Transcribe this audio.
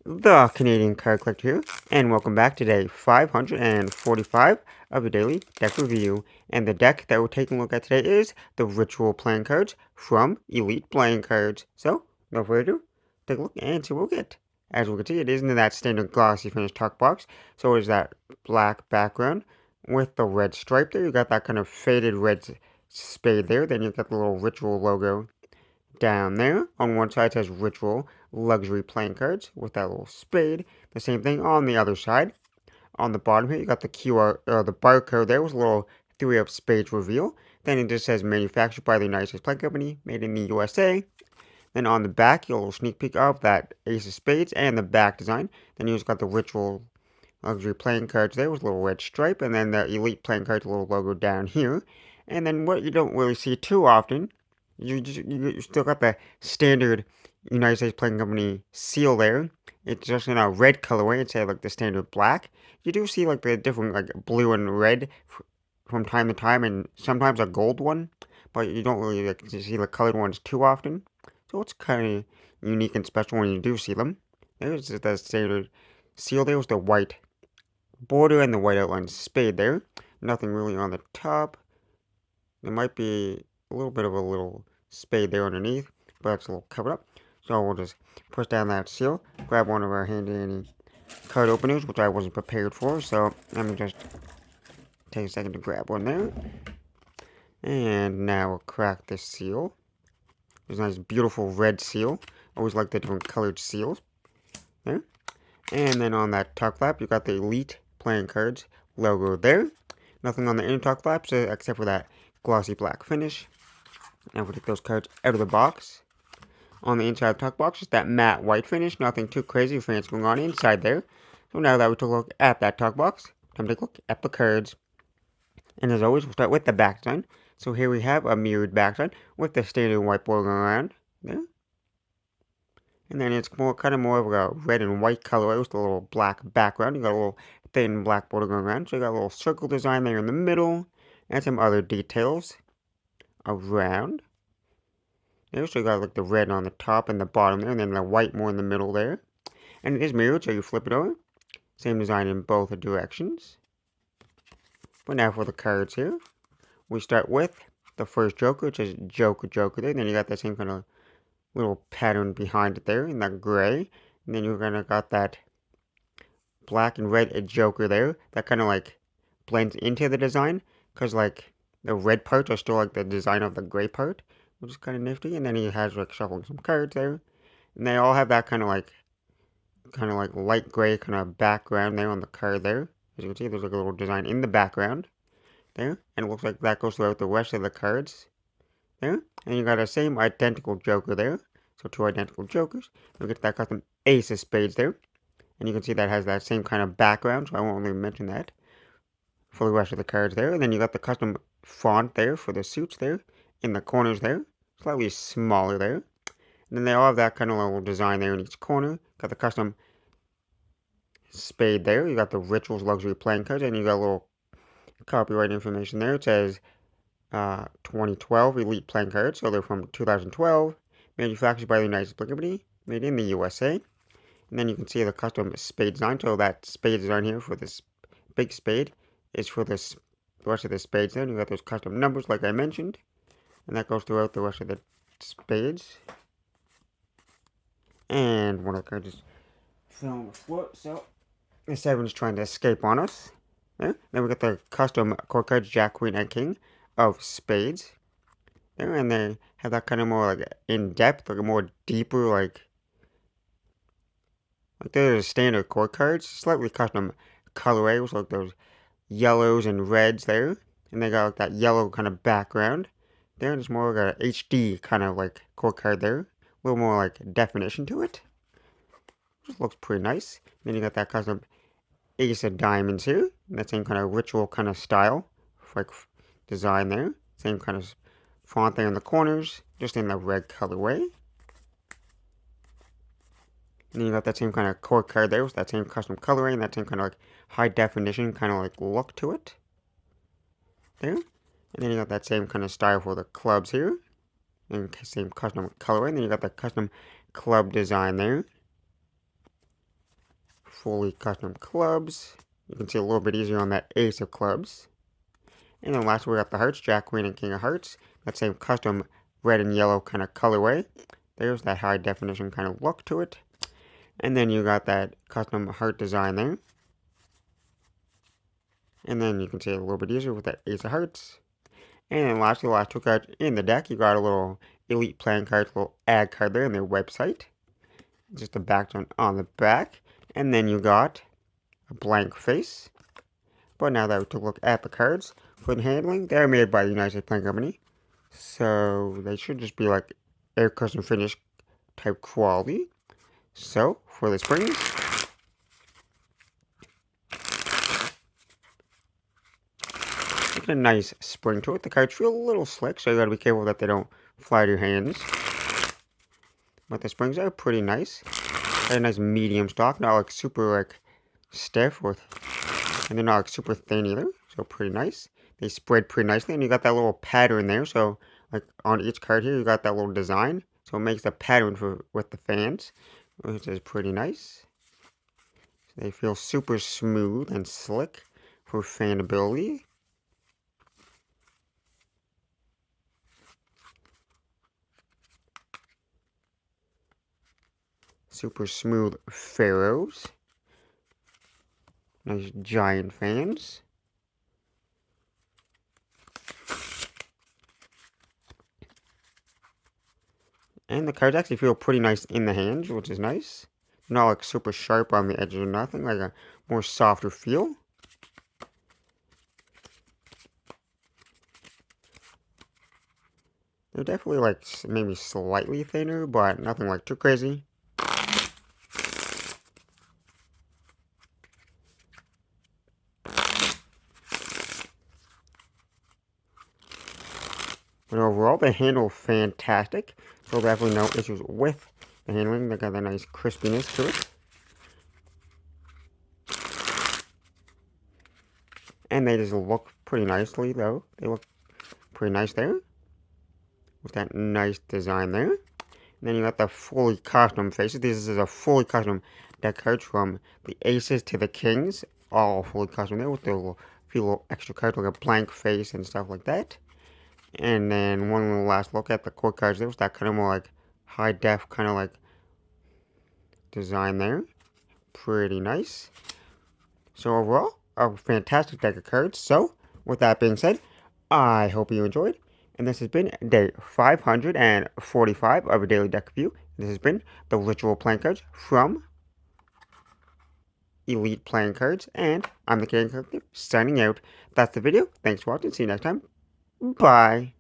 The Canadian Card Collector here, and welcome back to day 545 of the Daily Deck Review. And the deck that we're taking a look at today is the Ritual Playing Cards from Elite Playing Cards. So, no further ado, take a look and see what we get. As we can see, it isn't that standard glossy finish tuck box, so it is that black background with the red stripe there. You got that kind of faded red spade there, then you got the little Ritual logo down there. On one side says Ritual Luxury Playing Cards with that little spade. The same thing on the other side. On the bottom here, you got the the barcode there with a little three of spades reveal. Then it just says manufactured by the United States Playing Company, made in the USA. Then on the back, you get a little sneak peek of that Ace of Spades and the back design. Then you just got the Ritual Luxury Playing Cards there with a little red stripe, and then the Elite Playing Cards, little logo down here. And then what you don't really see too often, you still got the standard United States Playing Company seal there. It's just in a red colorway instead of like the standard black. You do see like the different like blue and red from time to time, and sometimes a gold one, but you don't really like to see the colored ones too often. So it's kind of unique and special when you do see them. There's the standard seal there with the white border and the white outline spade there. Nothing really on the top. There might be a little bit of a little spade there underneath, but it's a little covered up. So we'll just push down that seal, grab one of our handy dandy card openers, which I wasn't prepared for, so let me just take a second to grab one there. And now we'll crack this seal. There's a nice beautiful red seal. Always like the different colored seals. There. And then on that tuck flap, you got the Elite Playing Cards logo there. Nothing on the inner tuck flaps except for that glossy black finish. Now we'll take those cards out of the box. On the inside of the tuck box is that matte white finish. Nothing too crazy or fancy going on inside there. So now that we took a look at that tuck box, time to take a look at the cards. And as always, we'll start with the back design. So here we have a mirrored back design with the standard white border going around there. And then it's kind of more of a red and white colorway with a little black background. You got a little thin black border going around. So you got a little circle design there in the middle. And some other details around. There, so you got like the red on the top and the bottom there. And then the white more in the middle there. And it is mirrored, so you flip it over. Same design in both directions. But now for the cards here. We start with the first Joker, which is Joker there. And then you got that same kind of little pattern behind it there in that gray. And then you're gonna got that black and red Joker there. That kind of like blends into the design. Because like the red parts are still like the design of the gray part. Which is kind of nifty. And then he has like shuffling some cards there. And they all have that kind of like light gray kind of background there on the card there. As you can see, there's like a little design in the background there. And it looks like that goes throughout the rest of the cards there. And you got a same identical Joker there. So two identical Jokers. We get that custom Ace of Spades there. And you can see that has that same kind of background, so I won't really mention that for the rest of the cards there. And then you got the custom font there for the suits there in the corners there. Slightly smaller there. And then they all have that kind of little design there in each corner. Got the custom spade there. You got the Rituals Luxury Playing Cards, and you got a little copyright information there. It says 2012 Elite Playing Cards, so they're from 2012, manufactured by the United States Playing Company, made in the USA. And then you can see the custom spade design. So that spade design here for this big spade is for the rest of the spades there. And you got those custom numbers like I mentioned. And that goes throughout the rest of the spades. And one of the cards is fell on the floor, so the seven's trying to escape on us. There. Then we got the custom core cards, Jack, Queen, and King of Spades. There, and they have that kind of more like in depth, like a more deeper, like they're standard core cards, slightly custom colorway with like those yellows and reds there. And they got like that yellow kind of background. There, and it's more like a HD kind of like core card there. A little more like definition to it. Just looks pretty nice. Then you got that custom Ace of Diamonds here. That same kind of ritual kind of style, like design there. Same kind of font there in the corners, just in the red colorway. And then you got that same kind of core card there with that same custom coloring, that same kind of like high definition kind of like look to it. There. And then you got that same kind of style for the clubs here. And same custom coloring. And then you got that custom club design there. fully custom clubs. You can see a little bit easier on that ace of clubs. And then lastly, we got the hearts, Jack, Queen, and King of Hearts. That same custom red and yellow kind of colorway. There's that high definition kind of look to it. And then you got that custom heart design there. And then you can see it a little bit easier with that ace of hearts. And then lastly, the last two cards in the deck, you got a little Elite playing card, a little ad card there in their website. Just a background on the back. And then you got a blank face. But now that we took a look at the cards, for the handling, they're made by the United States Playing Company. So they should just be like air custom finish type quality. So for the springs, look at a nice spring to it. The cards feel a little slick, so you gotta be careful that they don't fly to your hands. But the springs are pretty nice. Got a nice medium stock, not like super like stiff and they're not like super thin either. So pretty nice. They spread pretty nicely, and you got that little pattern there. So like on each card here, you got that little design. So it makes a pattern with the fans, which is pretty nice. So they feel super smooth and slick for fanability. Super smooth pharaohs. Nice giant fans. And the cards actually feel pretty nice in the hands, which is nice. Not like super sharp on the edges or nothing, like a more softer feel. They're definitely like maybe slightly thinner, but nothing like too crazy. But overall, they handle fantastic. So definitely no issues with the handling. They got that nice crispiness to it. And they just look pretty nicely, though. They look pretty nice there. With that nice design there. And then you got the fully custom faces. This is a fully custom deck cards from the aces to the kings. All fully custom there with the few little extra cards like a blank face and stuff like that. And then one little last look at the core cards. There was that kind of more like high def kind of like design there. Pretty nice. So overall, a fantastic deck of cards. So with that being said, I hope you enjoyed. And this has been day 545 of a daily deck review. This has been the Ritual Playing Cards from Elite Playing Cards. And I'm the Canadian Collective signing out. That's the video. Thanks for watching. See you next time. Bye.